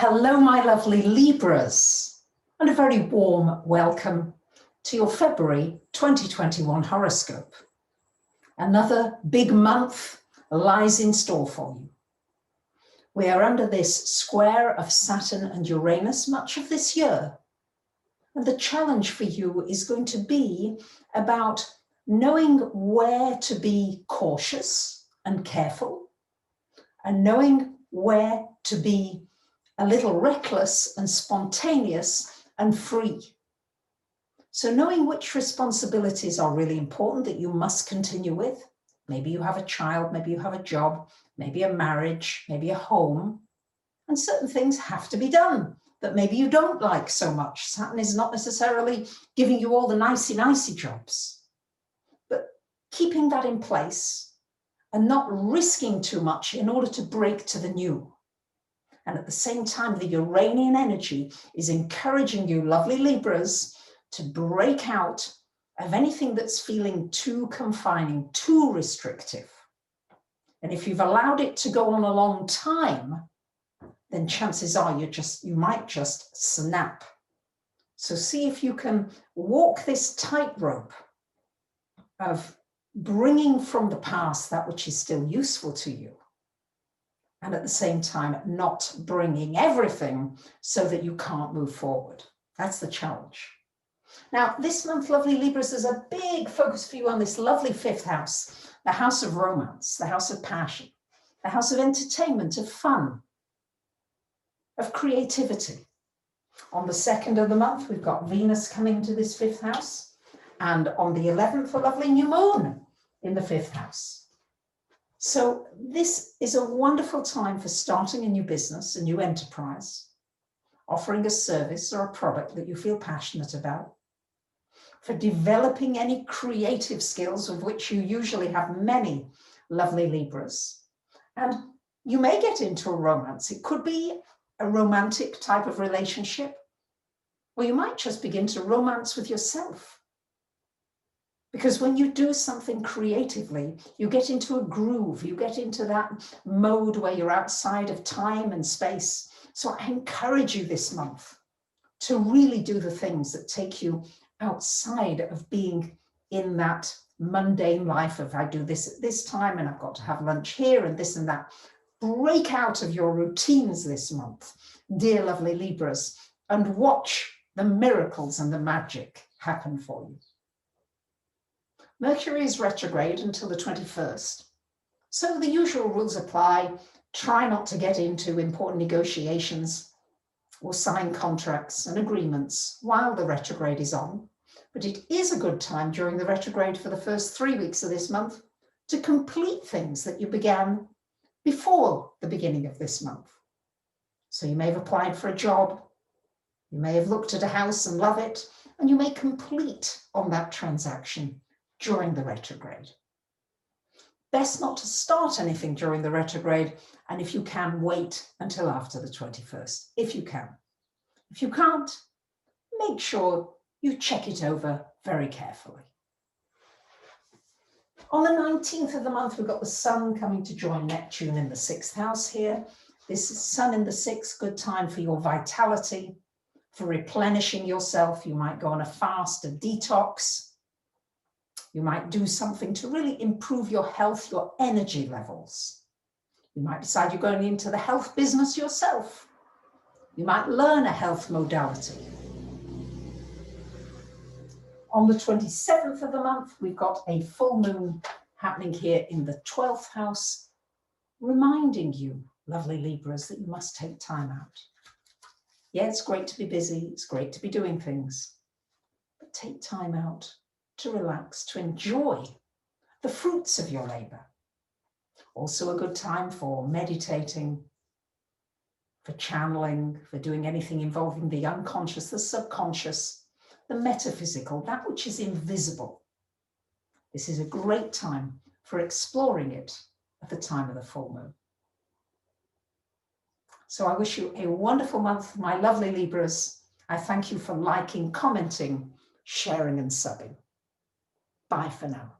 Hello, my lovely Libras, and a very warm welcome to your February 2021 horoscope. Another big month lies in store for you. We are under this square of Saturn and Uranus much of this year. And the challenge for you is going to be about knowing where to be cautious and careful, and knowing where to be a little reckless and spontaneous and free. So knowing which responsibilities are really important that you must continue with. Maybe you have a child, maybe you have a job, maybe a marriage, maybe a home, and certain things have to be done that maybe you don't like so much. Saturn is not necessarily giving you all the nicey jobs, but keeping that in place and not risking too much in order to break to the new. And at the same time, the Uranian energy is encouraging you, lovely Libras, to break out of anything that's feeling too confining, too restrictive. And if you've allowed it to go on a long time, then chances are you might just snap. So see if you can walk this tightrope of bringing from the past that which is still useful to you, and at the same time not bringing everything so that you can't move forward. That's the challenge. Now, this month, lovely Libras, there's a big focus for you on this lovely fifth house, the house of romance, the house of passion, the house of entertainment, of fun, of creativity. On the 2nd of the month, we've got Venus coming into this fifth house, and on the 11th, a lovely new moon in the fifth house. So this is a wonderful time for starting a new business, a new enterprise, offering a service or a product that you feel passionate about, for developing any creative skills, of which you usually have many, lovely Libras. And you may get into a romance. It could be a romantic type of relationship, or you might just begin to romance with yourself. Because when you do something creatively, you get into a groove, you get into that mode where you're outside of time and space. So I encourage you this month to really do the things that take you outside of being in that mundane life of I do this at this time and I've got to have lunch here and this and that. Break out of your routines this month, dear lovely Libras, and watch the miracles and the magic happen for you. Mercury is retrograde until the 21st. So the usual rules apply. Try not to get into important negotiations or sign contracts and agreements while the retrograde is on. But it is a good time during the retrograde for the first 3 weeks of this month to complete things that you began before the beginning of this month. So you may have applied for a job, you may have looked at a house and love it, and you may complete on that transaction during the retrograde. Best not to start anything during the retrograde, and if you can, wait until after the 21st, if you can. If you can't, make sure you check it over very carefully. On the 19th of the month, we've got the Sun coming to join Neptune in the 6th house here. This is Sun in the 6th, good time for your vitality, for replenishing yourself. You might go on a fast, a detox. You might do something to really improve your health, your energy levels. You might decide you're going into the health business yourself. You might learn a health modality. On the 27th of the month, we've got a full moon happening here in the 12th house, reminding you, lovely Libras, that you must take time out. Yeah, it's great to be busy. It's great to be doing things, but take time out to relax, to enjoy the fruits of your labor. Also a good time for meditating, for channeling, for doing anything involving the unconscious, the subconscious, the metaphysical, that which is invisible. This is a great time for exploring it at the time of the full moon. So I wish you a wonderful month, my lovely Libras. I thank you for liking, commenting, sharing and subbing. Bye for now.